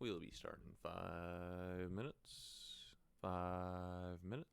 We'll be starting in 5 minutes. 5 minutes.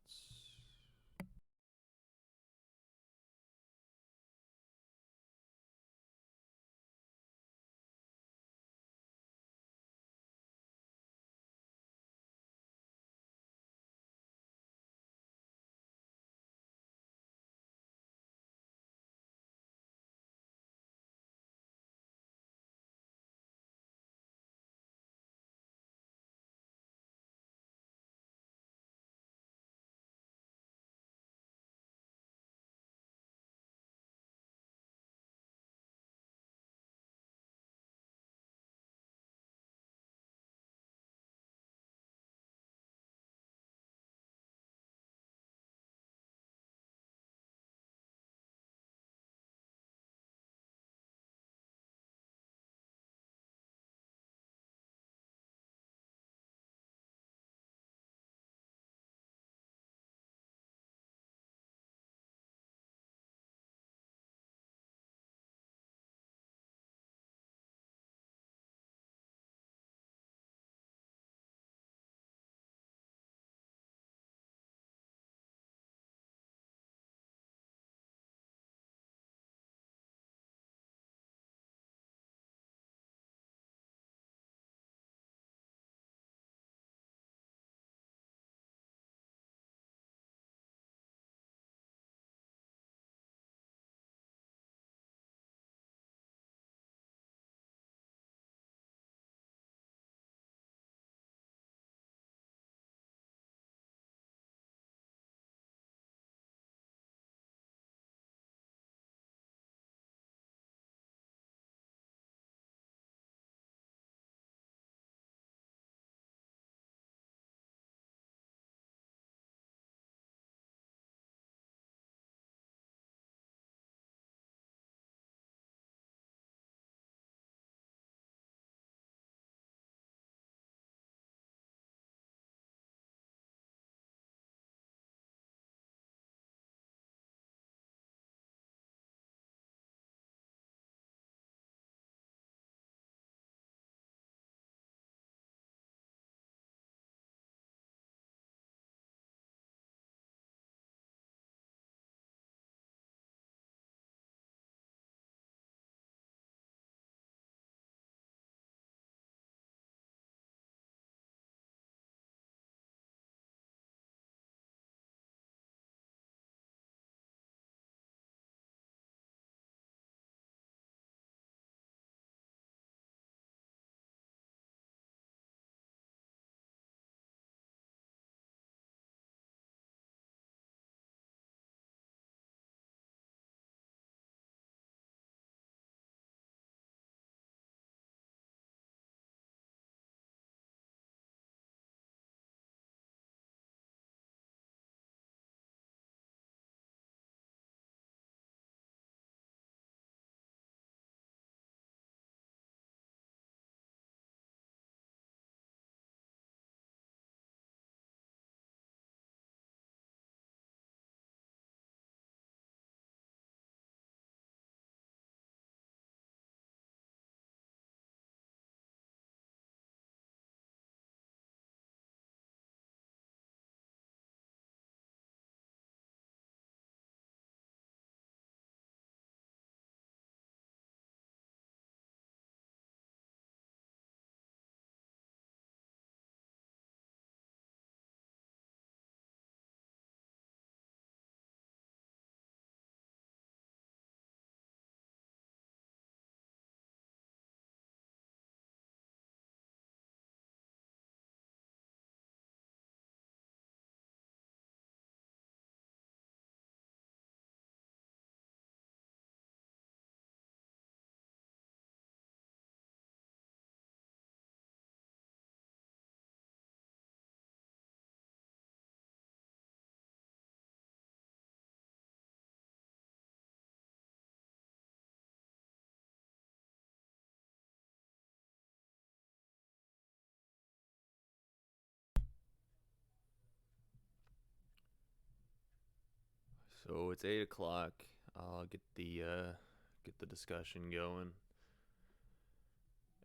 So it's 8 o'clock. I'll get the discussion going.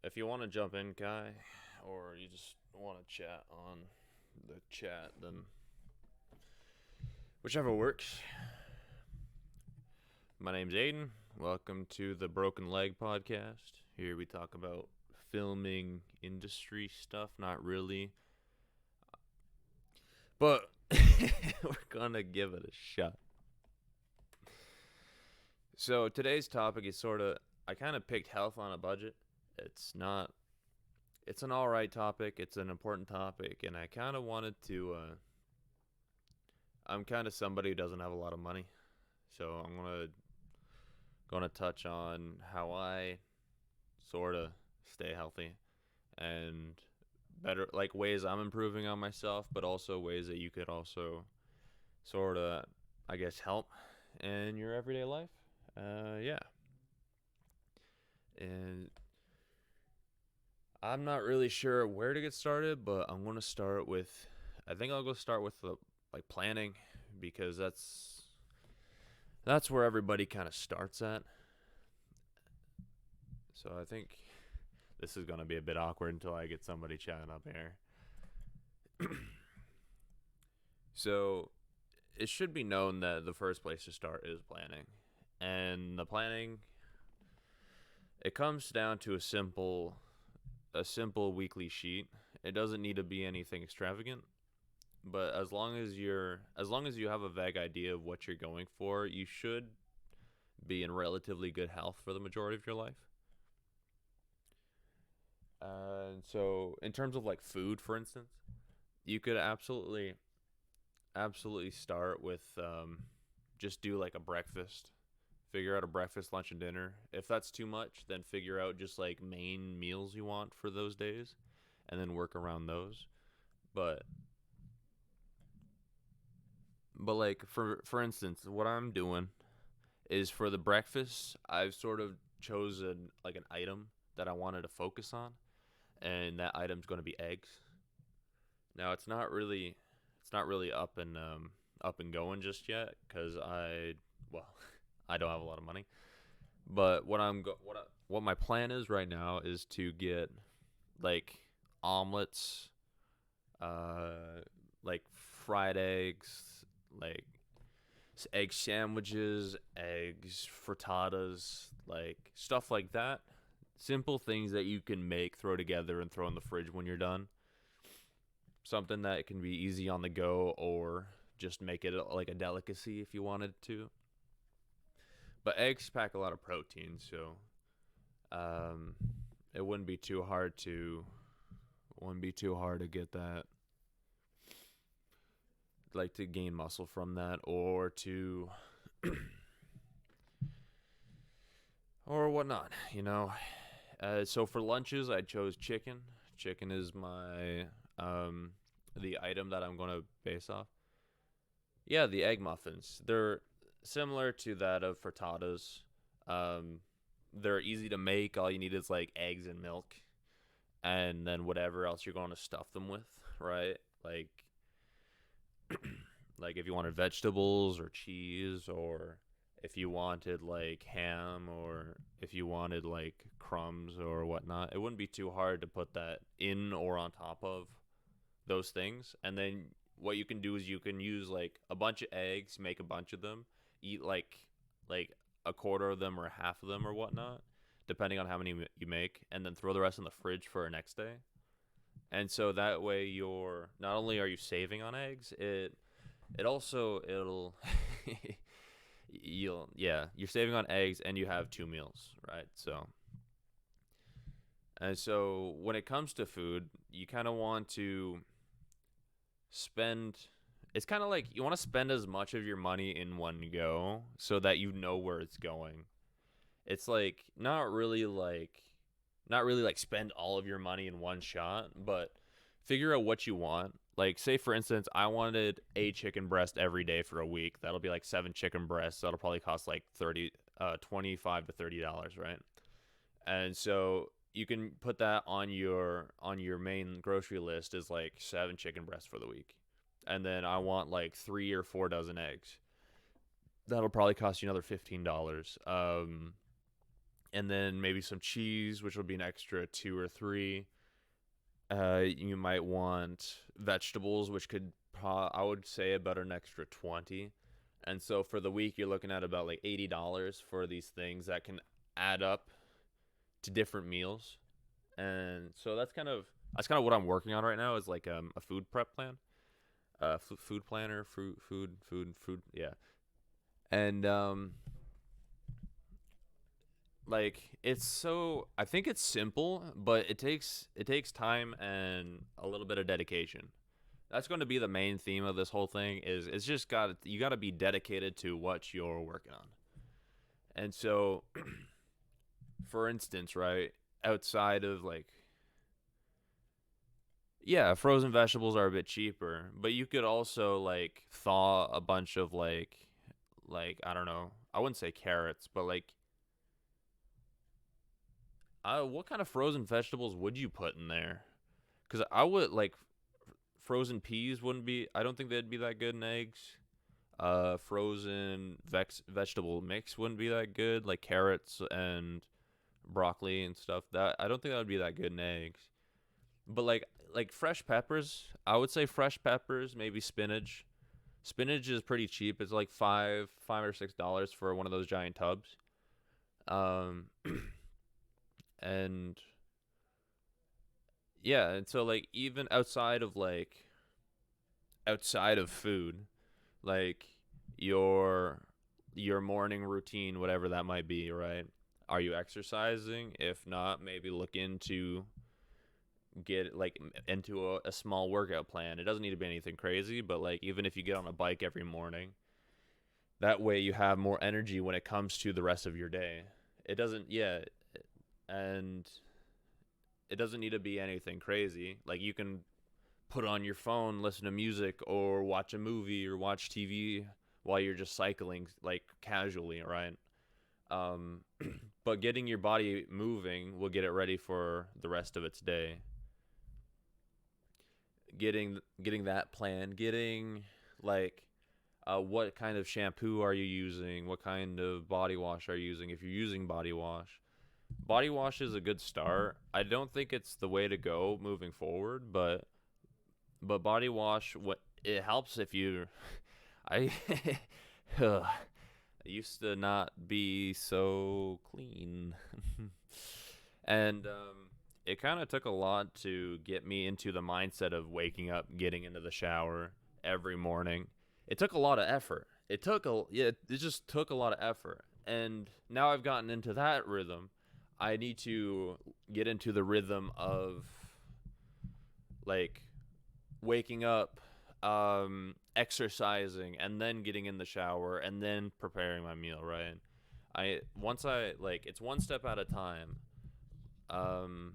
If you want to jump in, Kai, or you just want to chat on the chat, then whichever works. My name's Aiden. Welcome to the Broken Leg Podcast. Here we talk about filming industry stuff, not really, but we're gonna give it a shot. So today's topic is I kind of picked health on a budget. It's an alright topic, it's an important topic, and I kind of wanted to, I'm kind of somebody who doesn't have a lot of money, so I'm gonna touch on how I sort of stay healthy and better, like ways I'm improving on myself, but also ways that you could also sort of, I guess, help in your everyday life. Yeah. And I'm not really sure where to get started, but I'm going to start with, I think I'll go start with the planning, because that's where everybody kind of starts at. So I think this is going to be a bit awkward until I get somebody chatting up here. So it should be known that the first place to start is planning. And the planning, it comes down to a simple weekly sheet. It doesn't need to be anything extravagant, but as long as you have a vague idea of what you're going for, you should be in relatively good health for the majority of your life. So in terms of like food, for instance, you could absolutely start with just do like a breakfast. Figure out a breakfast, lunch, and dinner. If that's too much, then figure out just like main meals you want for those days, and then work around those. But like for instance, what I'm doing is for the breakfast, I've sort of chosen like an item that I wanted to focus on, and that item's going to be eggs. Now it's not really up and going just yet, because I don't have a lot of money. But what my plan is right now is to get like omelets, like fried eggs, like egg sandwiches, eggs frittatas, like stuff like that. Simple things that you can make, throw together, and throw in the fridge when you're done. Something that can be easy on the go, or just make it like a delicacy if you wanted to. But eggs pack a lot of protein, so it wouldn't be too hard to get that, like to gain muscle from that, or to or whatnot, you know. So for lunches, I chose chicken. Chicken is my the item that I'm going to base off. Yeah, the egg muffins. They're similar to that of frittatas. They're easy to make. All you need is like eggs and milk, and then whatever else you're going to stuff them with, right? Like like if you wanted vegetables or cheese, or if you wanted like ham, or if you wanted like crumbs or whatnot, it wouldn't be too hard to put that in or on top of those things. And then what you can do is you can use like a bunch of eggs, make a bunch of them, eat like a quarter of them or half of them or whatnot, depending on how many you make, and then throw the rest in the fridge for the next day. And so that way you're not only are you saving on eggs, it'll you're saving on eggs, and you have two meals, right? So when it comes to food, you kind of want to spend, it's kind of like you want to spend as much of your money in one go so that you know where it's going. It's like not really like spend all of your money in one shot, but figure out what you want. Like, say for instance, I wanted a chicken breast every day for a week. That'll be like 7 chicken breasts. That'll probably cost like $25 to $30, right? And so you can put that on your main grocery list as like 7 chicken breasts for the week. And then I want like 3 or 4 dozen eggs. That'll probably cost you another $15. And then maybe some cheese, which will be an extra 2 or 3. You might want vegetables, which could I would say about an extra 20. And so for the week, you're looking at about like $80 for these things that can add up to different meals. And so that's kind of what I'm working on right now is like a food prep plan, food planner, food. Yeah, and like I think it's simple, but it takes time and a little bit of dedication. That's going to be the main theme of this whole thing is it's just got to be dedicated to what you're working on. And so for instance, right, outside of like yeah, frozen vegetables are a bit cheaper, but you could also like thaw a bunch of like I don't know, I wouldn't say carrots, but like what kind of frozen vegetables would you put in there? Cuz I would like frozen peas wouldn't be I don't think they'd be that good in eggs. Frozen vegetable mix wouldn't be that good, like carrots and broccoli and stuff. That I don't think that would be that good in eggs. But like fresh peppers, I would say fresh peppers, maybe spinach. Spinach is pretty cheap. It's like $5 or $6 for one of those giant tubs. Um, and yeah, and so like even outside of food, like your your morning routine, whatever that might be, right? Are you exercising? If not, maybe look into get like into a small workout plan. It doesn't need to be anything crazy, but like even if you get on a bike every morning, that way you have more energy when it comes to the rest of your day. It doesn't, yeah, and it doesn't need to be anything crazy. Like you can put on your phone, listen to music, or watch a movie or watch TV while you're just cycling, like casually, right? Um, but getting your body moving will get it ready for the rest of its day. Getting that plan, getting like what kind of shampoo are you using? What kind of body wash are you using? If you're using body wash is a good start. I don't think it's the way to go moving forward, but body wash what it helps if you I I used to not be so clean. And it kind of took a lot to get me into the mindset of waking up, getting into the shower every morning. It took a lot of effort. It just took a lot of effort. And now I've gotten into that rhythm. I need to get into the rhythm of like waking up, exercising, and then getting in the shower, and then preparing my meal. Right. I once I like it's one step at a time. Um,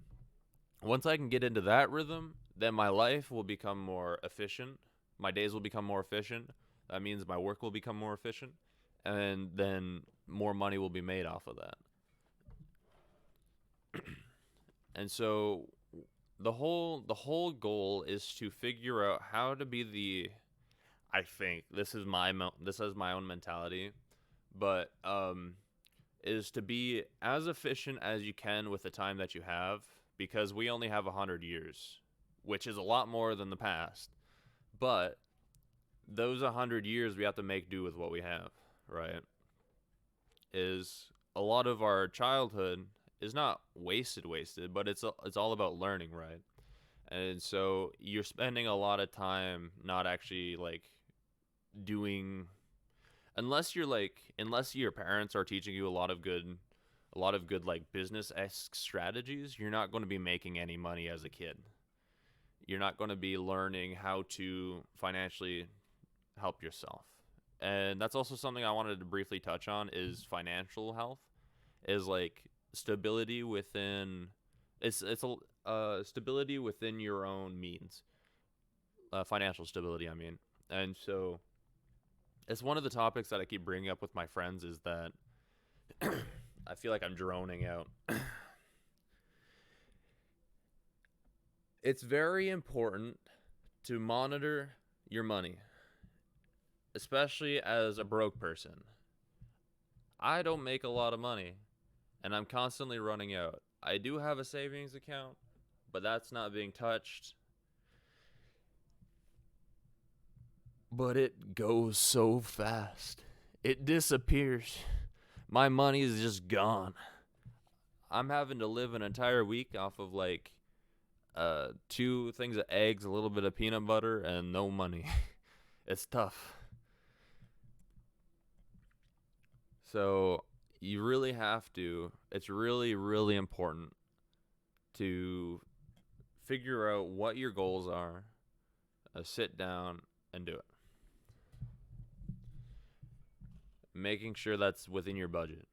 Once I can get into that rhythm, then my life will become more efficient. My days will become more efficient. That means my work will become more efficient, and then more money will be made off of that. And so the whole goal is to figure out how to be the I think this is my own mentality, but is to be as efficient as you can with the time that you have because we only have 100 years, which is a lot more than the past. But those 100 years we have to make do with what we have, right? Is a lot of our childhood is not wasted, but it's all about learning, right? And so you're spending a lot of time not actually like doing unless your parents are teaching you a lot of good like business esque strategies, you're not going to be making any money as a kid. You're not going to be learning how to financially help yourself. And that's also something I wanted to briefly touch on is financial health is like stability within it's a stability within your own means. Financial stability, I mean. And so it's one of the topics that I keep bringing up with my friends is that I feel like I'm droning out. It's very important to monitor your money, especially as a broke person. I don't make a lot of money and I'm constantly running out. I do have a savings account, but that's not being touched. But it goes so fast. It disappears. My money is just gone. I'm having to live an entire week off of like two things of eggs, a little bit of peanut butter, and no money. It's tough. So you really have to, it's really, really important to figure out what your goals are, sit down and do it. Making sure that's within your budget.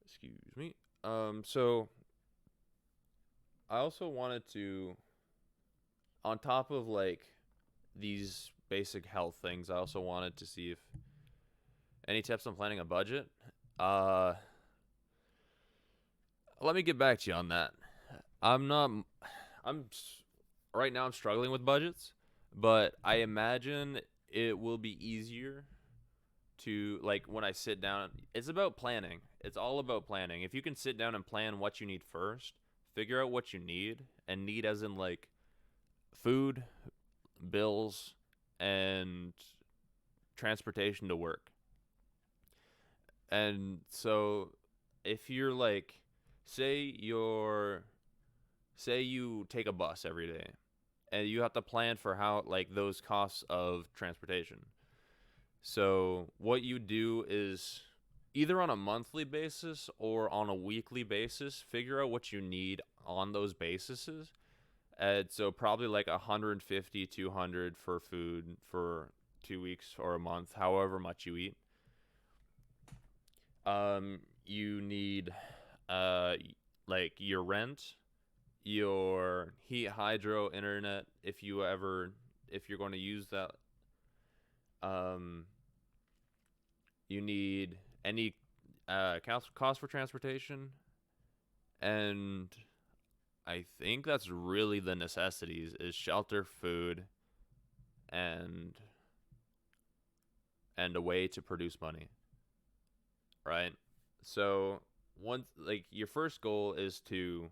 Excuse me. So I also wanted to, on top of like these basic health things, I also wanted to see if any tips on planning a budget. Uh, Let me get back to you on that. I'm not. I'm right now. I'm struggling with budgets, but I imagine it will be easier to like when I sit down. It's about planning. It's all about planning. If you can sit down and plan what you need first, figure out what you need, and need as in like food, bills, and transportation to work. And so if you're like say you're say you take a bus every day and you have to plan for how like those costs of transportation. So what you do is either on a monthly basis or on a weekly basis, figure out what you need on those bases. And so probably like 150, 200 for food for 2 weeks or a month, however much you eat. You need uh like your rent, your heat hydro internet if you're going to use that. Um you need any cost for transportation, and I think that's really the necessities is shelter, food, and a way to produce money, right? So once like your first goal is to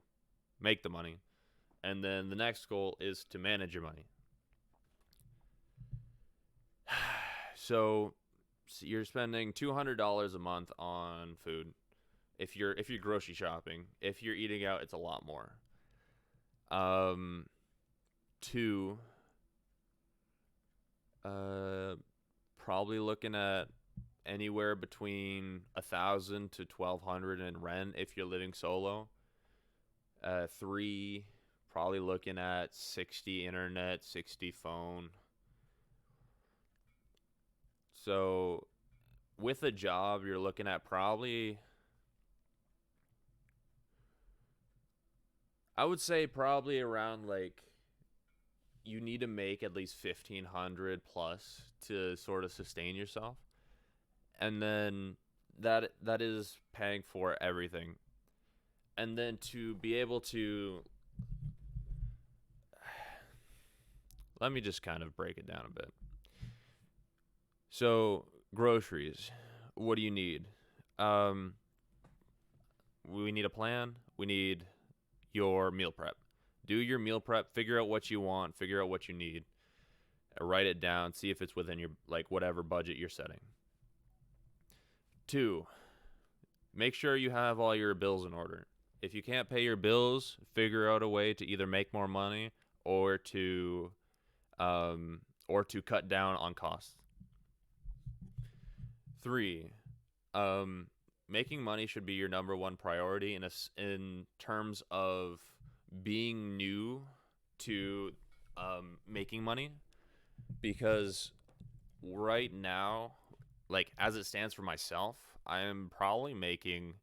make the money, and then the next goal is to manage your money. So you're spending $200 a month on food. If you're grocery shopping, if you're eating out, it's a lot more. Um, two, uh, probably looking at anywhere between 1,000 to 1,200 in rent if you're living solo. Three, probably looking at 60 internet, 60 phone. So with a job, you're looking at probably, I would say probably around like you need to make at least 1,500 plus to sort of sustain yourself, and then that is paying for everything, and then to be able to let me just kind of break it down a bit. So groceries, what do you need? Um, we need a plan. We need your meal prep. Do your meal prep. Figure out what you want. Figure out what you need. Write it down. See if it's within your like whatever budget you're setting. Two, make sure you have all your bills in order. If you can't pay your bills, figure out a way to either make more money or to cut down on costs. Three, um, making money should be your number one priority in terms of being new to making money, because right now, like as it stands for myself, I am probably making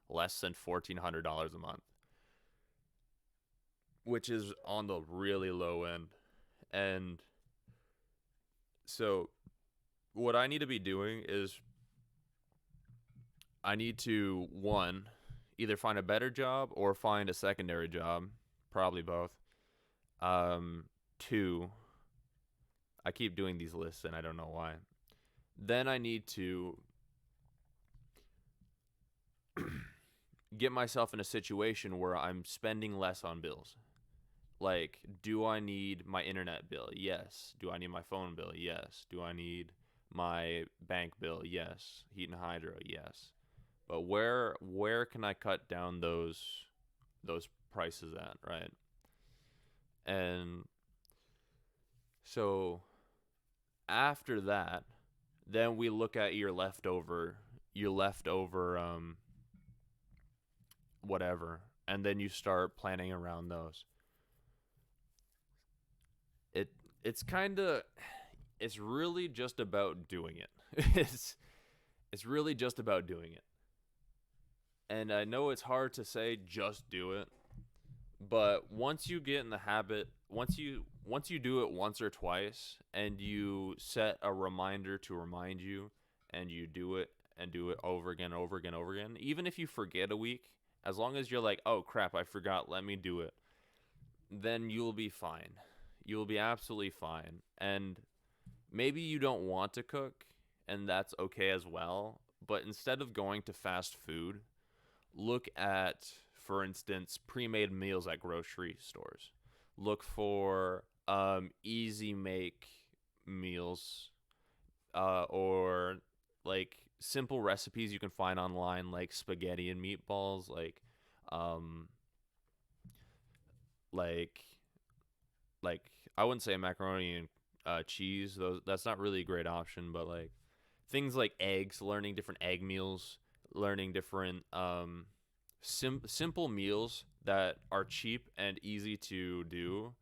less than $1,400 a month, which is on the really low end. And so, what I need to be doing is I need to one, either find a better job or find a secondary job, probably both. Two, I keep doing these lists and I don't know why. Then I need to get myself in a situation where I'm spending less on bills. Like, do I need my internet bill? Yes. Do I need my phone bill? Yes. Do I need my bank bill? Yes. Heat and hydro? Yes. But where can I cut down those prices at, right? And so after that, then we look at your leftover whatever, and then you start planning around those. It it's kind of it's really just about doing it. It's really just about doing it. And I know it's hard to say just do it, but once you get in the habit, once you do it once or twice and you set a reminder to remind you and you do it and do it over again, over again, over again, even if you forget a week, as long as you're like, "Oh crap, I forgot, let me do it." Then you'll be fine. You'll be absolutely fine. And maybe you don't want to cook, and that's okay as well, but instead of going to fast food, look at, for instance, pre-made meals at grocery stores. Look for easy make meals, or like simple recipes you can find online, like spaghetti and meatballs, um, like like I wouldn't say macaroni and cheese. Those That's not really a great option, but like things like eggs, learning different egg meals, learning different simple meals that are cheap and easy to do.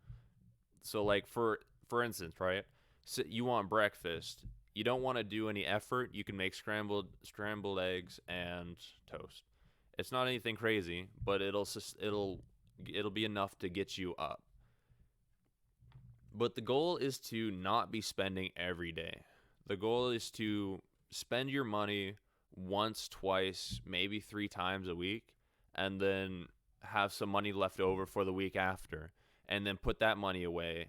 So like for instance, right? So you want breakfast. You don't want to do any effort. You can make scrambled eggs and toast. It's not anything crazy, but it'll be enough to get you up. But the goal is to not be spending every day. The goal is to spend your money once, twice, maybe three times a week, and then have some money left over for the week after, and then put that money away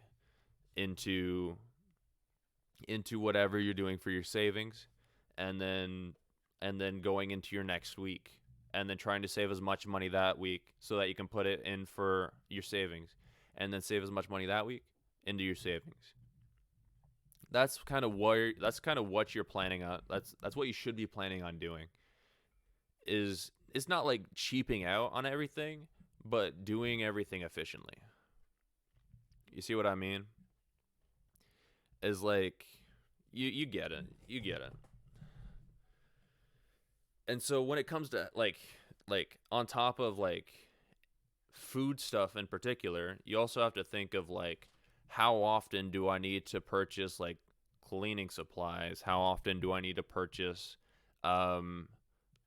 into whatever you're doing for your savings, and then going into your next week, and then trying to save as much money that week so that you can put it in for your savings, and then save as much money that week into your savings. That's kind of what you're planning on. That's what you should be planning on doing. Is It's not like cheaping out on everything, but doing everything efficiently. You see what I mean? Is like you get it. You get it. And so when it comes to like on top of like food stuff in particular, you also have to think of like how often do I need to purchase like cleaning supplies? How often do I need to purchase um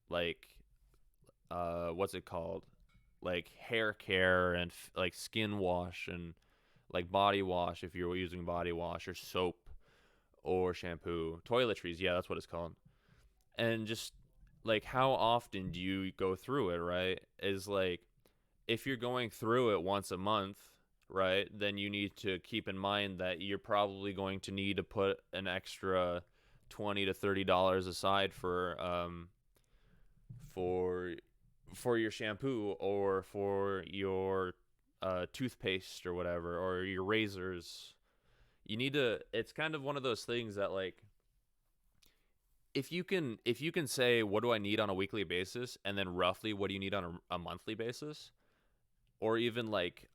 like what's it called? Like hair care and like skin wash and like body wash if you're using body wash, or soap or shampoo, toiletries, yeah, that's what it's called. And just like how often do you go through it, right? Is like if you're going through it once a month, right, then you need to keep in mind that you're probably going to need to put an extra $20 to $30 aside for your shampoo or for your toothpaste or whatever, or your razors. You need to. It's kind of one of those things that like if you can say what do I need on a weekly basis, and then roughly what do you need on a monthly basis, or even like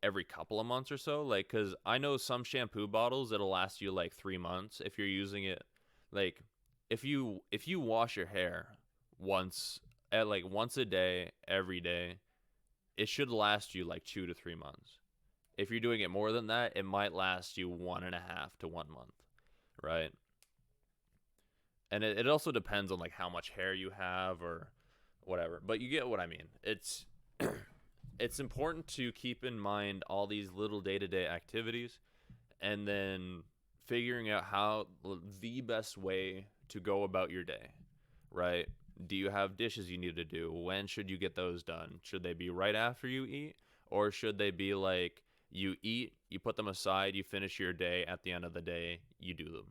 every couple of months or so, like because I know some shampoo bottles that'll last you like 3 months if you're using it, like if you wash your hair once once a day every day, it should last you like 2 to 3 months. If you're doing it more than that, it might last you 1.5 to 1 month, right? And it also depends on like how much hair you have or whatever, but you get what I mean. It's important to keep in mind all these little day-to-day activities, and then figuring out how the best way to go about your day, right? Do you have dishes you need to do? When should you get those done? Should they be right after you eat, or should they be like you eat, you put them aside, you finish your day, at the end of the day you do them,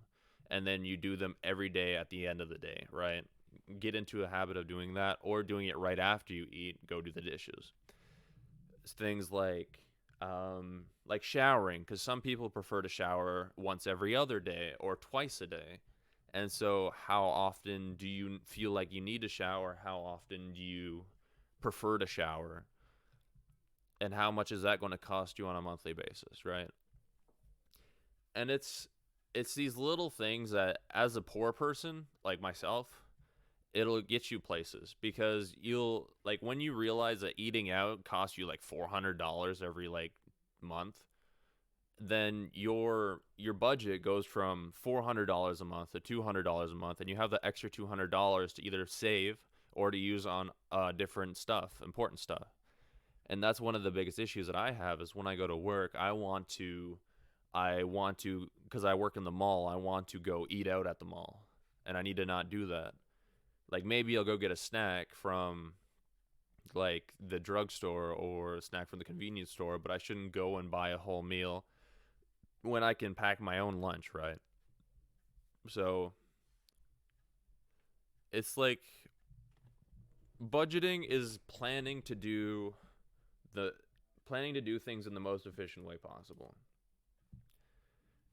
and then you do them every day at the end of the day, right? get into a habit of doing that, or doing it right after you eat, go do the dishes. Things like showering, because some people prefer to shower once every other day or twice a day. And so how often do you feel like you need to shower? How often do you prefer to shower? And how much is that going to cost you on a monthly basis, right? And it's these little things that, as a poor person like myself, it'll get you places, because you'll, like, when you realize that eating out costs you like $400 every like month, then your budget goes from $400 a month to $200 a month, and you have the extra $200 to either save or to use on different stuff, important stuff. And that's one of the biggest issues that I have, is when I go to work, I want to, because I work in the mall, I want to go eat out at the mall, and I need to not do that. Like, maybe I'll go get a snack from like the drugstore or a snack from the convenience store, but I shouldn't go and buy a whole meal when I can pack my own lunch, right? So it's like, budgeting is the planning to do things in the most efficient way possible.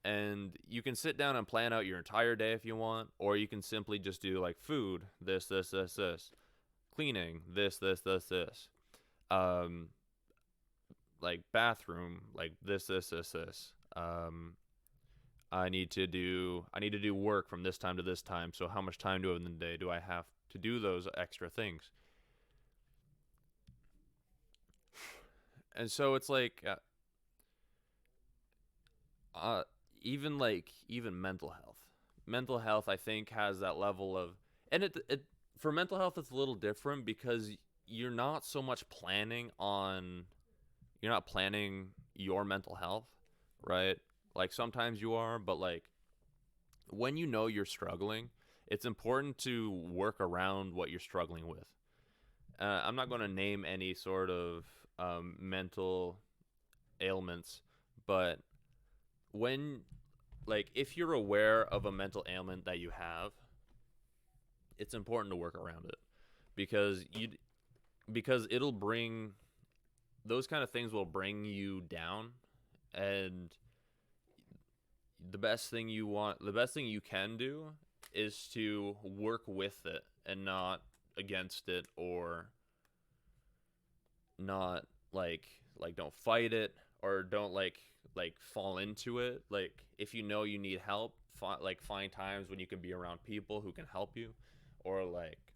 And you can sit down and plan out your entire day if you want, or you can simply just do like food, this, cleaning, this, um, like bathroom, like this. I need to do work from this time to this time. So how much time do I have in the day? Do I have to do those extra things? And so it's like, uh, even mental health. Mental health, I think, has that level of, and it for mental health, it's a little different, because you're not so much planning on you're not planning your mental health, right? Like, sometimes you are, but like, when you know you're struggling, it's important to work around what you're struggling with. I'm not going to name any sort of mental ailments, but when, like, if you're aware of a mental ailment that you have, it's important to work around it, because it'll bring those kind of things will bring you down. And the best thing you can do is to work with it and not against it, or not don't fight it, or don't fall into it. Like, if you know you need help, find times when you can be around people who can help you, or like,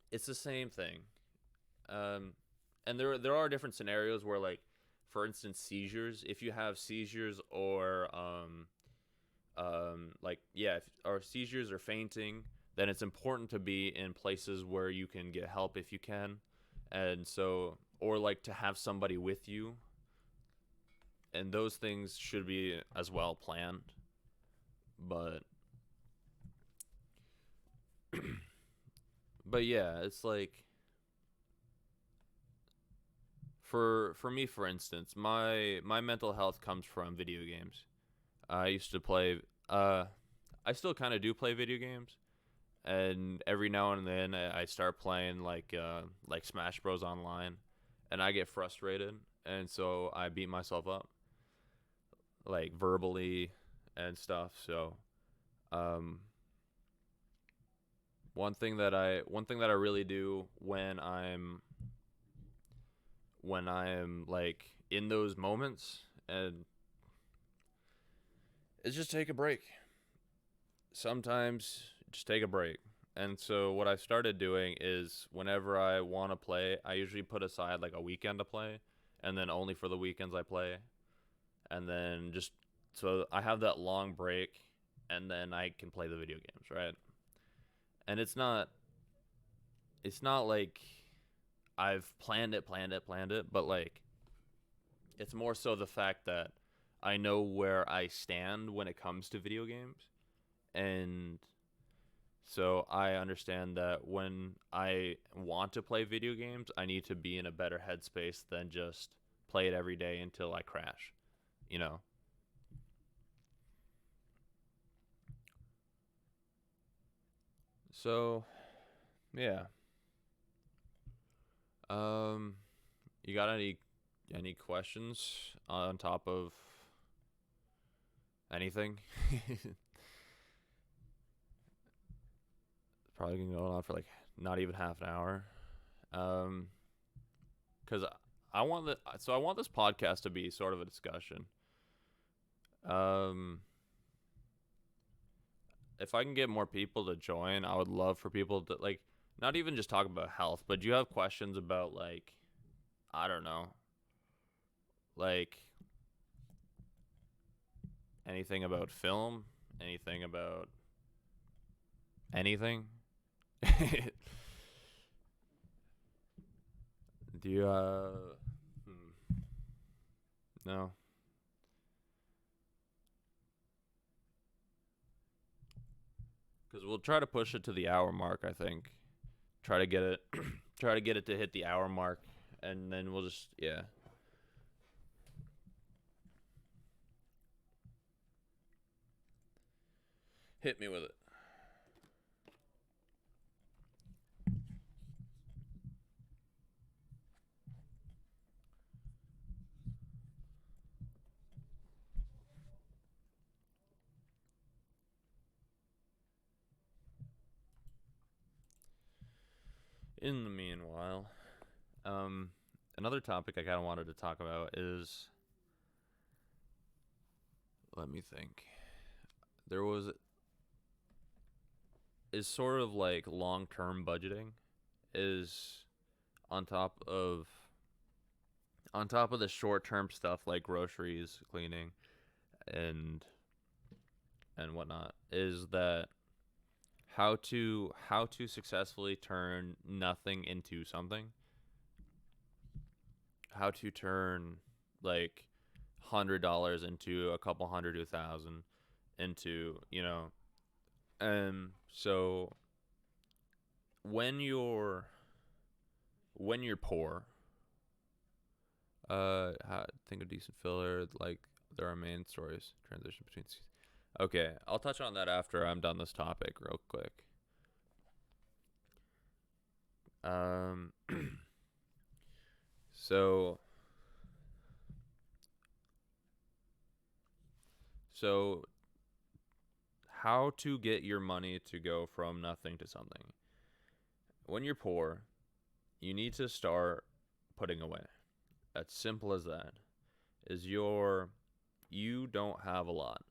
it's the same thing. um and there are different scenarios where, like, for instance, seizures. If you have seizures, or or seizures or fainting, then it's important to be in places where you can get help if you can. And so, or like, to have somebody with you, and those things should be as well planned. But yeah, it's like, for me, for instance, my mental health comes from video games. I used to play. I still kind of do play video games, and every now and then I start playing like Smash Bros online, and I get frustrated, and so I beat myself up, like, verbally and stuff. So, um, one thing that I really do when I'm like in those moments, and is just take a break. Sometimes just take a break. And so what I've started doing is, whenever I want to play, I usually put aside like a weekend to play, and then only for the weekends I play. And then just, so I have that long break, and then I can play the video games, right? And it's not like I've planned it, but like, it's more so the fact that I know where I stand when it comes to video games. And so I understand that when I want to play video games, I need to be in a better headspace than just play it every day until I crash, you know? So, yeah. Um, you got any questions on top of anything? Probably gonna go on for like not even half an hour. Um, because I want this podcast to be sort of a discussion. Um, if I can get more people to join, I would love for people to like not even just talk about health, but do you have questions about like I don't know, like anything about film, anything about anything? Do you no? Because we'll try to push it to the hour mark. I think try to get it, try to get it to hit the hour mark, and then we'll just yeah. Hit me with it. In the meanwhile, um, another topic I kind of wanted to talk about is let me think. There was is sort of like long term budgeting is on top of the short term stuff like groceries, cleaning, and whatnot. Is that how to successfully turn nothing into something? How to turn like $100 into a couple hundred to 1,000 into so when you're poor, think of decent filler like there are main stories transition between. Okay, I'll touch on that after I'm done this topic real quick. Um, so so how to get your money to go from nothing to something? When you're poor, you need to start putting away. As simple as that. You don't have a lot.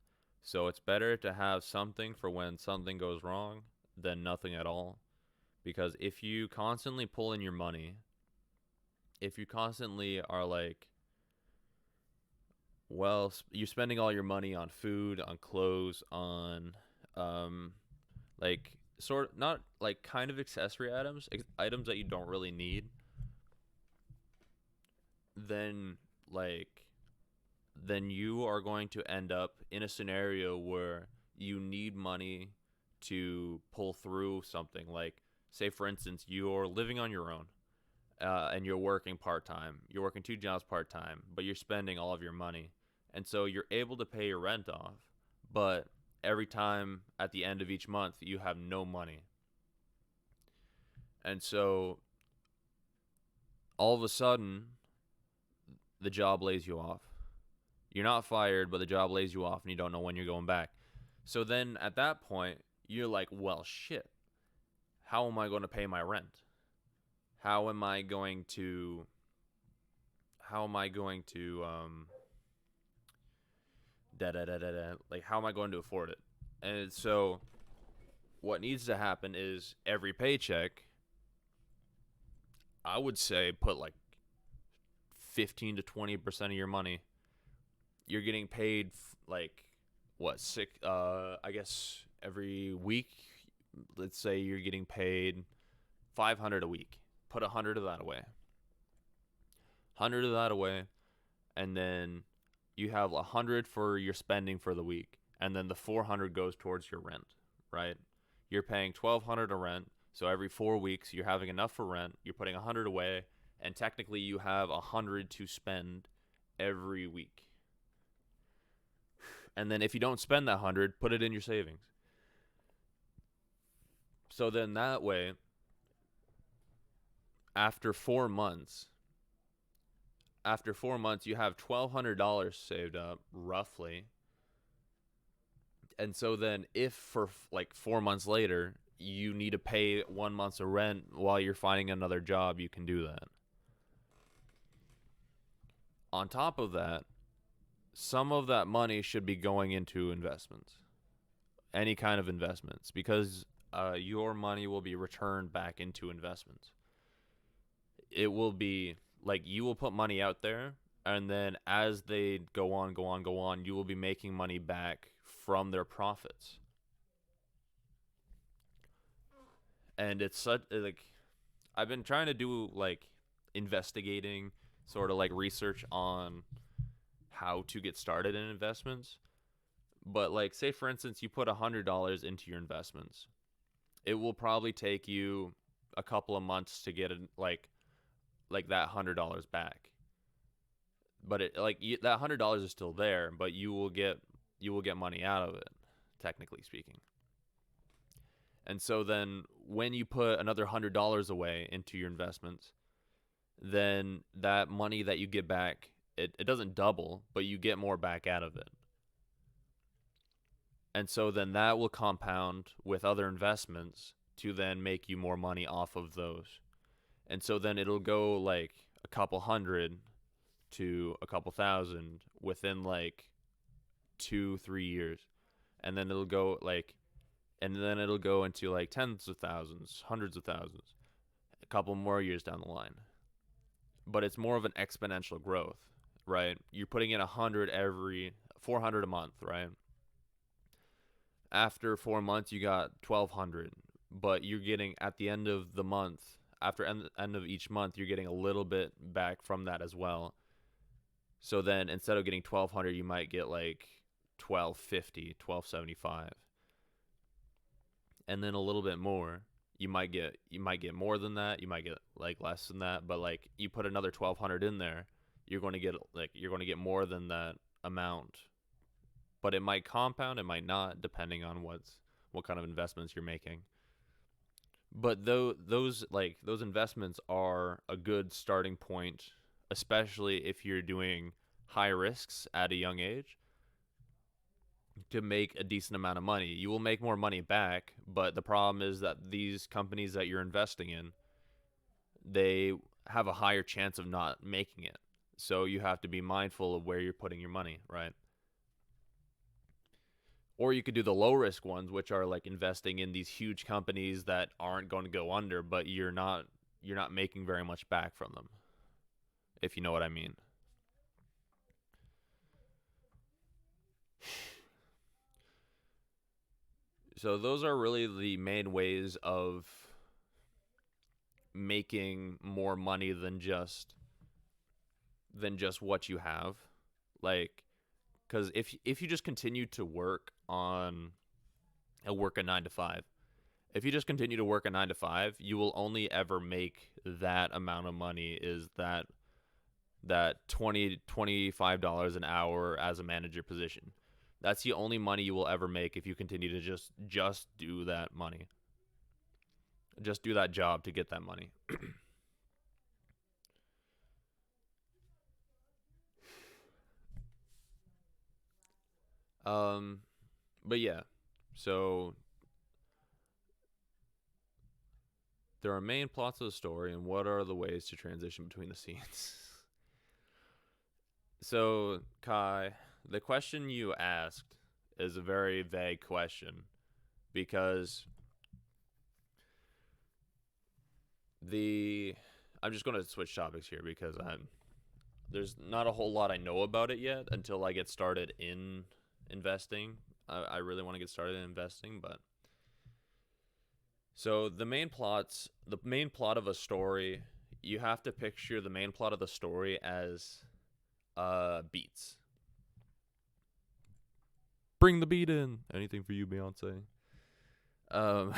So it's better to have something for when something goes wrong than nothing at all. Because if you constantly pull in your money, if you constantly are like, well, you're spending all your money on food, on clothes, on um, like sort not like kind of accessory items, items that you don't really need, then like then you are going to end up in a scenario where you need money to pull through something. Like, say, for instance, you're living on your own and you're working part time. You're working two jobs part time, but you're spending all of your money. And so you're able to pay your rent off, but every time at the end of each month, you have no money. And so all of a sudden, the job lays you off. You're not fired, but the job lays you off and you don't know when you're going back. So then at that point, you're like, well, shit. How am I going to pay my rent? How am I going to how am I going to like how am I going to afford it? And so what needs to happen is every paycheck, I would say put like 15 to 20% of your money. You're getting paid like what six I guess every week. Let's say you're getting paid 500 a week. Put 100 of that away. 100 of that away, and then you have 100 for your spending for the week, and then the 400 goes towards your rent, right? You're paying 1,200 a rent, so every 4 weeks you're having enough for rent. You're putting 100 away, and technically you have 100 to spend every week. And then if you don't spend that 100, put it in your savings. So then that way, after 4 months, you have $1,200 saved up roughly. And so then if for like 4 months later you need to pay 1 month's of rent while you're finding another job, you can do that. On top of that, some of that money should be going into investments, any kind of investments, because your money will be returned back into investments. It will be like you will put money out there, and then as they go on, you will be making money back from their profits. And it's such like I've been trying to do like investigating, sort of like research on how to get started in investments. But like, say for instance, you put $100 into your investments, it will probably take you a couple of months to get like that $100 back. But it like that $100 is still there, but you will get money out of it, technically speaking. And so then when you put another $100 away into your investments, then that money that you get back, it doesn't double, but you get more back out of it. And so then that will compound with other investments to then make you more money off of those. And so then it'll go like a couple hundred to a couple thousand within like 2, 3 years. And then it'll go into like tens of thousands, hundreds of thousands, a couple more years down the line. But it's more of an exponential growth, right? You're putting in 100 every 400 a month, right? After 4 months, you got 1,200, but you're getting at the end of the month, after end of each month, you're getting a little bit back from that as well. So then instead of getting 1,200, you might get like 1,250, 1,275, and then a little bit more. You might get more than that. You might get like less than that. But like you put another 1,200 in there, you're going to get more than that amount. But it might compound, it might not, depending on what kind of investments you're making. But those investments are a good starting point, especially if you're doing high risks at a young age, to make a decent amount of money. You will make more money back, but the problem is that these companies that you're investing in, they have a higher chance of not making it. So you have to be mindful of where you're putting your money, right? Or you could do the low risk ones, which are like investing in these huge companies that aren't going to go under, but you're not making very much back from them, if you know what I mean. So those are really the main ways of making more money than just what you have. Like, because if you just continue to work a 9 to 5, if you just continue to work a 9 to 5, you will only ever make that amount of money, is that $25 an hour as a manager position. That's the only money you will ever make if you continue to just do that money. Just do that job to get that money. Um but yeah. So there are main plots of the story, and what are the ways to transition between the scenes? So, Kai, the question you asked is a very vague question, because the I'm just going to switch topics here because there's not a whole lot I know about it yet until I get started in investing. I really want to get started in investing, but so the main plot of a story, you have to picture the main plot of the story as beats. Bring the beat in. Anything for you, Beyonce. Um,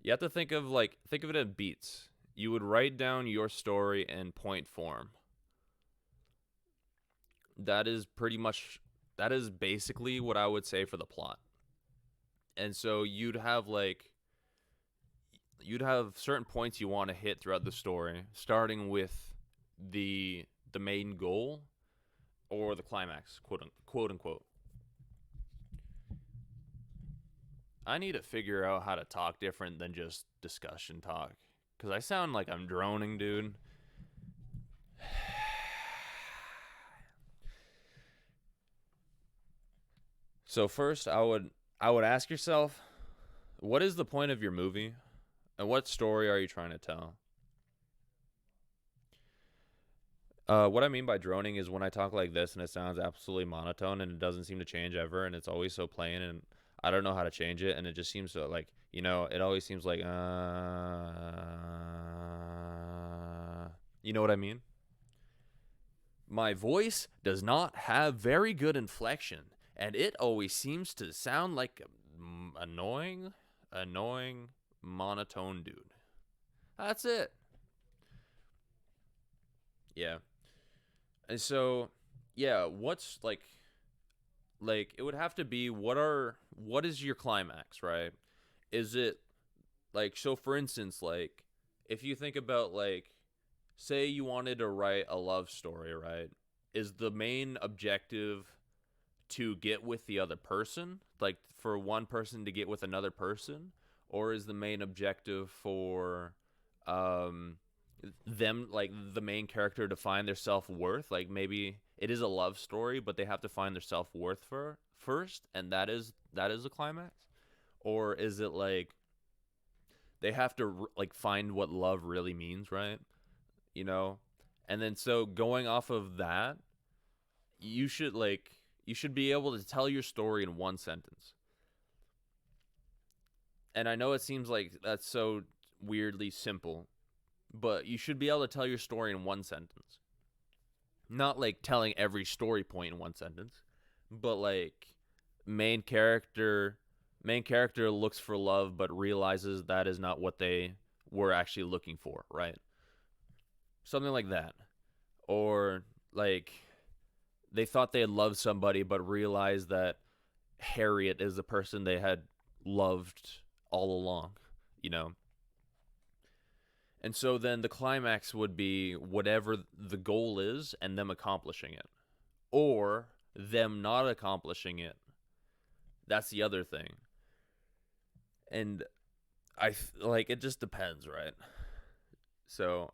you have to think of it in beats. You would write down your story in point form. That is basically what I would say for the plot. And so you'd have like you'd have certain points you want to hit throughout the story, starting with the main goal or the climax, quote unquote. I need to figure out how to talk different than just discussion talk, because I sound like I'm droning, dude. So first, I would ask yourself, what is the point of your movie, and what story are you trying to tell? What I mean by droning is when I talk like this and it sounds absolutely monotone and it doesn't seem to change ever, and it's always so plain, and I don't know how to change it, and it just seems to, like, it always seems like you know what I mean? My voice does not have very good inflection, and it always seems to sound like annoying monotone dude. That's it. Yeah. And so, yeah, what's like it would have to be, what is your climax, right? Is it like, so for instance, like, if you think about, like, say you wanted to write a love story, right? Is the main objective to get with the other person, like for one person to get with another person, or is the main objective for um them, like the main character, to find their self-worth? Like maybe it is a love story, but they have to find their self-worth first, and that is a climax? Or is it like they have to like find what love really means, right? you know and then, so going off of that, you should like you should be able to tell your story in one sentence. And I know it seems like that's so weirdly simple, but you should be able to tell your story in one sentence. Not like telling every story point in one sentence, but like, main character main character looks for love but realizes that is not what they were actually looking for, right? Something like that. Or like, they thought they had loved somebody but realized that Harriet is the person they had loved all along, you know? And so then the climax would be whatever the goal is and them accomplishing it, or them not accomplishing it. That's the other thing. And like, it just depends, right? So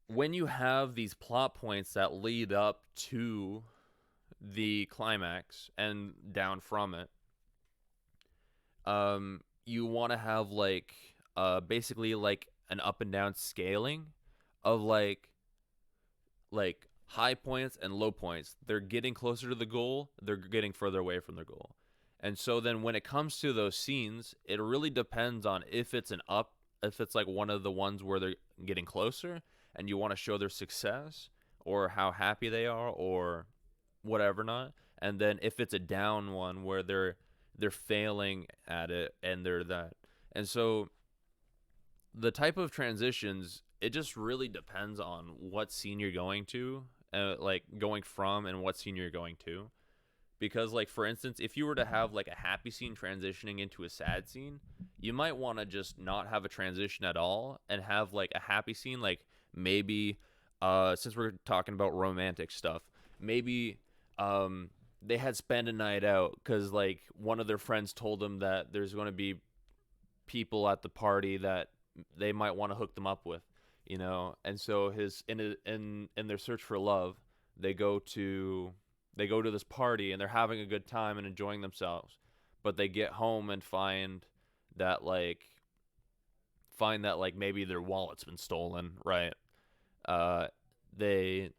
when you have these plot points that lead up to the climax and down from it, you want to have like, basically like an up and down scaling of like high points and low points. They're getting closer to the goal, they're getting further away from their goal. And so then when it comes to those scenes, it really depends on if it's an up, if it's like one of the ones where they're getting closer and you want to show their success or how happy they are or whatever not. And then if it's a down one where they're failing at it and they're that. And so the type of transitions, it just really depends on what scene you're going to, like going from, and what scene you're going to. Because, like, for instance, if you were to have like a happy scene transitioning into a sad scene, you might want to just not have a transition at all and have like a happy scene. Like, maybe, since we're talking about romantic stuff, maybe they had spent a night out because like one of their friends told them that there's going to be people at the party that they might want to hook them up with, and so his in their search for love, they go to this party and they're having a good time and enjoying themselves, but they get home and that like find that like maybe their wallet's been stolen, right? uh they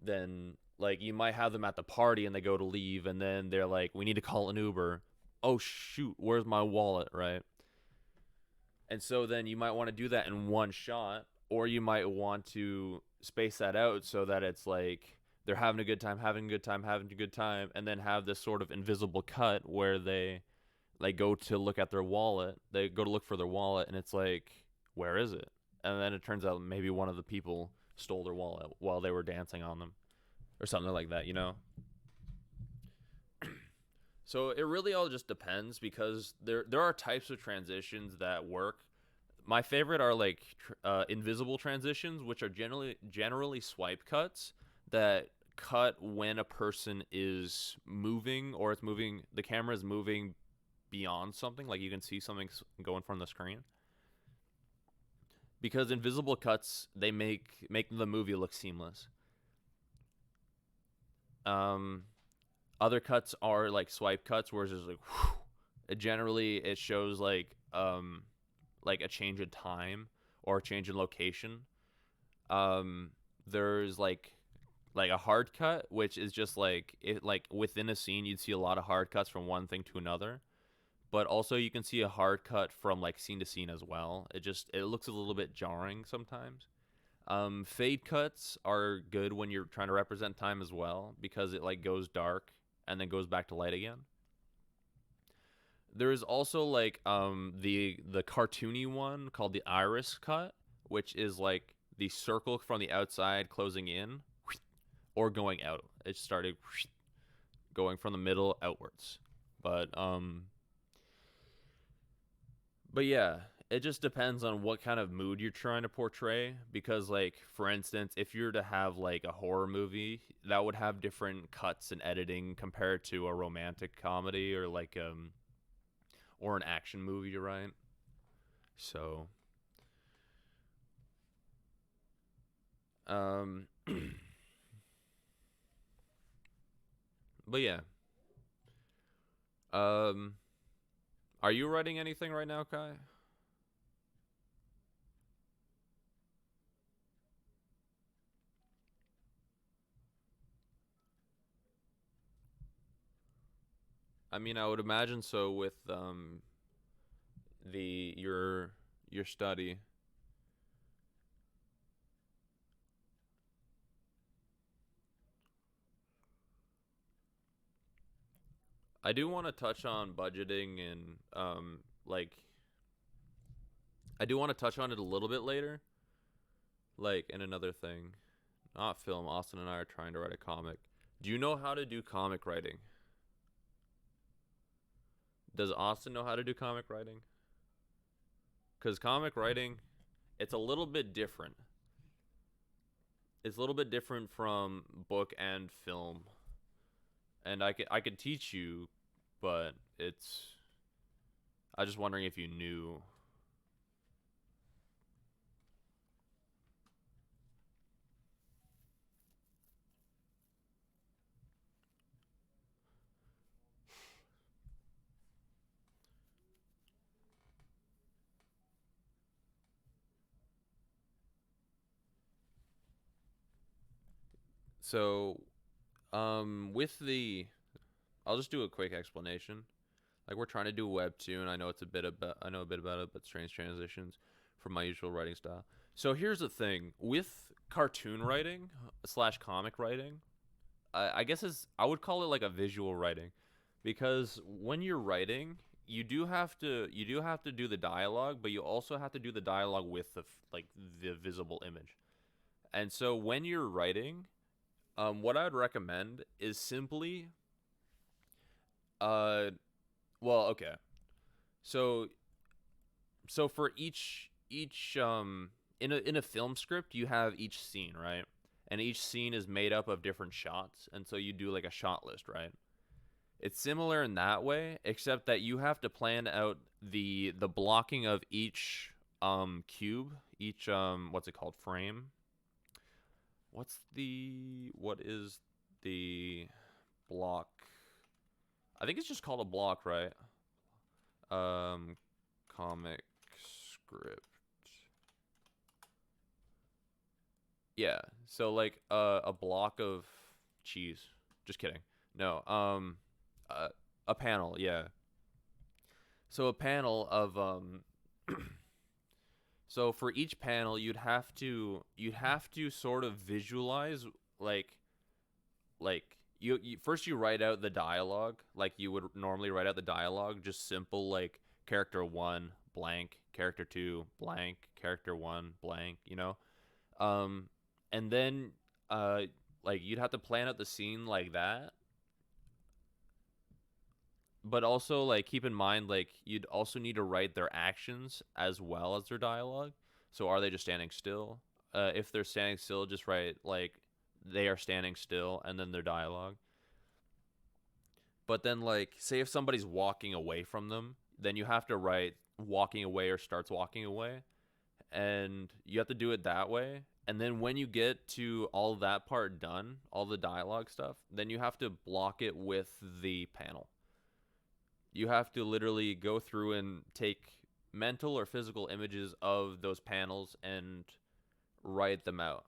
then, like, you might have them at the party and they go to leave and then they're like, we need to call an Uber. Oh shoot, where's my wallet, right? And so then you might want to do that in one shot, or you might want to space that out so that it's like they're having a good time, having a good time, having a good time, and then have this sort of invisible cut where they like go to look at their wallet. They go to look for their wallet, and it's like, where is it? And then it turns out maybe one of the people stole their wallet while they were dancing on them, or something like that. So it really all just depends, because there are types of transitions that work My favorite are like invisible transitions, which are generally swipe cuts that cut when a person is moving or it's moving. The camera is moving beyond something, like you can see something go in front of the screen. Because invisible cuts they make the movie look seamless. Um, Other cuts are like swipe cuts, where it's just like, whew. Generally it shows like a change in time or a change in location. Um, there's like a hard cut, which is just like it like within a scene you'd see a lot of hard cuts from one thing to another. But also you can see a hard cut from like scene to scene as well. It looks a little bit jarring sometimes. Fade cuts are good when you're trying to represent time as well because it like goes dark and then goes back to light again. There is also like the cartoony one called the iris cut, which is like the circle from the outside closing in or going out. It started going from the middle outwards. But um but yeah, it just depends on what kind of mood you're trying to portray because like for instance, if you're to have like a horror movie, that would have different cuts and editing compared to a romantic comedy or an action movie, right? So, um, but yeah. Um, are you writing anything right now, Kai? I mean, I would imagine so with the your study. I do want to touch on budgeting and like I do want to touch on it a little bit later, like in another thing. Not film. Austin and I are trying to write a comic. Do you know how to do comic writing? Does Austin know how to do comic writing? Because comic writing, it's a little bit different. It's a little bit different from book and film, and I could teach you, but it's. I was just wondering if you knew. So, with the, I'll just do a quick explanation. Like we're trying to do webtoon. I know a bit about it, but strange transitions from my usual writing style. So here's the thing with cartoon writing slash comic writing. I guess I would call it like a visual writing, because when you're writing, you do have to do the dialogue, but you also have to do the dialogue with like the visible image. And so when you're writing, what I would recommend is simply uh well okay so for each in a film script you have each scene, right? And each scene is made up of different shots, and so you do like a shot list, right? It's similar in that way, except that you have to plan out the blocking of each cube, each what's it called, frame. What is the block? I think it's just called a block, right? um Comic script. Yeah. So like a block of cheese. Just kidding. No. Uh, a panel. Yeah. So a panel of So for each panel, you'd have to sort of visualize like you first you write out the dialogue like you would normally write out the dialogue, just simple like character one blank, character two blank, character one blank. Um, and then uh, like you'd have to plan out the scene like that. but also like keep in mind like you'd also need to write their actions as well as their dialogue. So are they just standing still? If they're standing still, just write like they are standing still and then their dialogue. But then like say if somebody's walking away from them, then you have to write walking away or starts walking away, and you have to do it that way. And then when you get to all that part done, all the dialogue stuff, then you have to block it with the panel. You have to literally go through and take mental or physical images of those panels and write them out,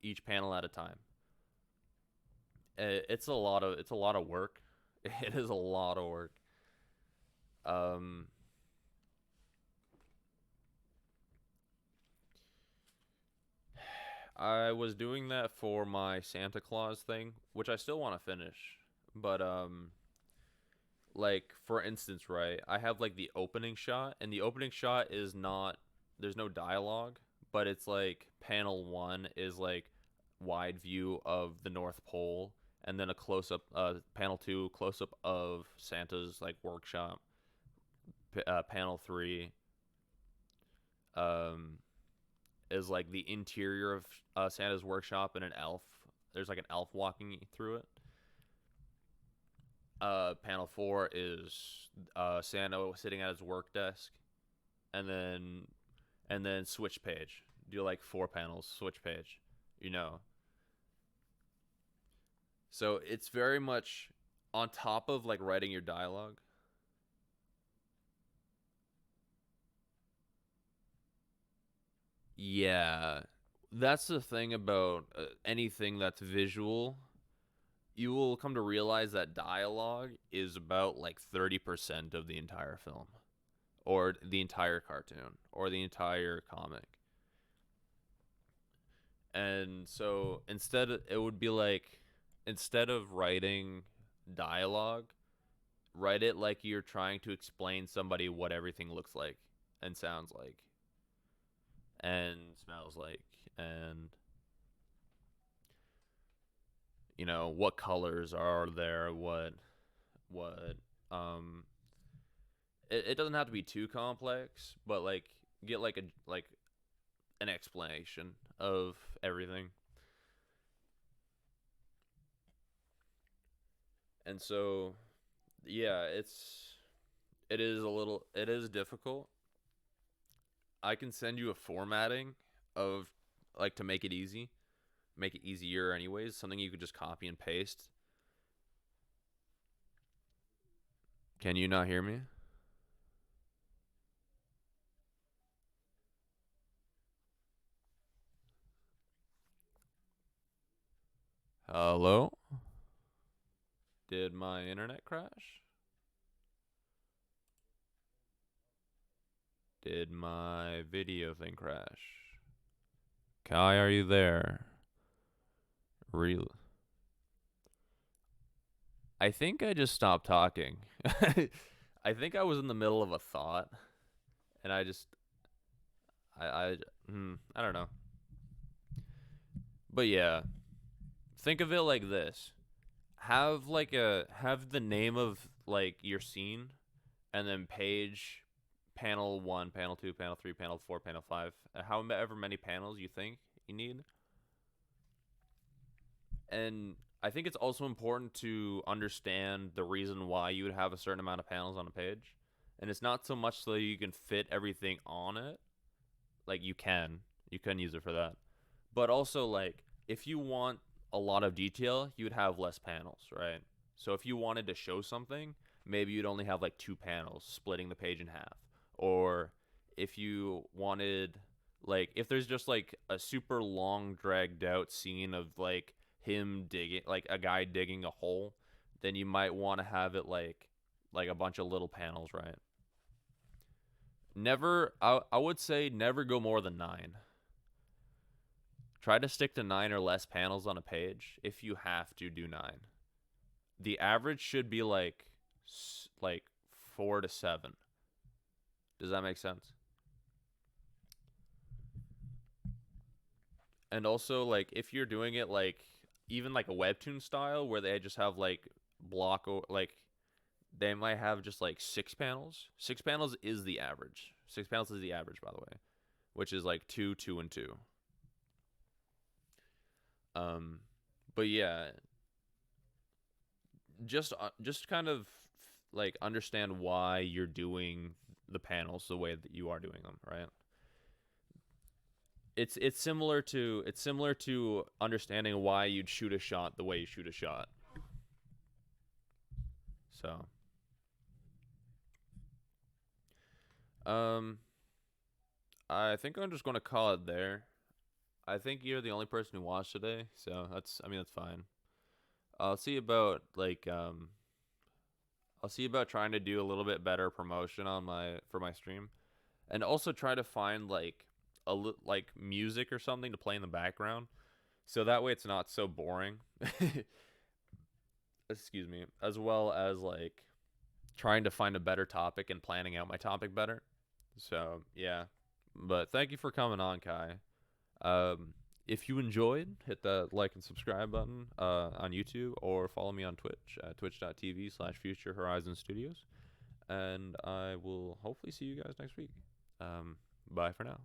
each panel at a time. It's a lot of work. It is a lot of work. Um, I was doing that for my Santa Claus thing, which I still want to finish. But like for instance, right? I have like the opening shot, and the opening shot is not there's no dialogue, but it's like panel 1 is like wide view of the North Pole, and then a close up panel 2 close up of Santa's like workshop. Panel 3 um is like the interior of Santa's workshop, and an elf. There's like an elf walking through it. Panel 4 is Santa sitting at his work desk, and then switch page. Do like 4 panels, switch page. You know. So it's very much on top of like writing your dialogue. Yeah, that's the thing about anything that's visual. You will come to realize that dialogue is about like 30% of the entire film, or the entire cartoon, or the entire comic. And so it would be like, instead of writing dialogue, write it like you're trying to explain somebody what everything looks like and sounds like and smells like, and what colors are there, what um it doesn't have to be too complex, but like get like an explanation of everything. And so yeah, it is difficult. I can send you a formatting of like to make it easier anyways, something you could just copy and paste. Can you not hear me? Hello? Did my internet crash? Did my video thing crash? Kai, are you there? Real. I think I just stopped talking. I think I was in the middle of a thought, and I just I don't know. But yeah, think of it like this. Have the name of like your scene, and then page panel 1, panel 2, panel 3, panel 4, panel 5, however many panels you think you need. And I think it's also important to understand the reason why you would have a certain amount of panels on a page. And it's not so much so you can fit everything on it. Like you can use it for that. But also like if you want a lot of detail, you would have less panels, right? So if you wanted to show something, maybe you'd only have like 2 panels splitting the page in half. Or if you wanted, like, if there's just like a super long dragged out scene of like him digging, like a guy digging a hole, then you might want to have it like a bunch of little panels, right? I would say never go more than 9. Try to stick to 9 or less panels on a page. If you have to, do 9. The average should be like 4 to 7. Does that make sense? And also, like, if you're doing it like even like a webtoon style where they just have like block, like they might have just like 6 panels. 6 panels is the average. 6 panels is the average, by the way, which is like two, two, and two. Um, but yeah, just kind of like understand why you're doing the panels the way that you are doing them, right? It's similar to understanding why you'd shoot a shot the way you shoot a shot. So, um, I think I'm just gonna call it there. I think you're the only person who watched today, so I mean that's fine. I'll see about like I'll see about trying to do a little bit better promotion on my for my stream, and also try to find like like music or something to play in the background, so that way it's not so boring. Excuse me, as well as like trying to find a better topic and planning out my topic better. So yeah, but thank you for coming on, Kai. Um, if you enjoyed, hit that like and subscribe button on YouTube, or follow me on Twitch at twitch.tv/Future Horizon Studios. And I will hopefully see you guys next week. Bye for now.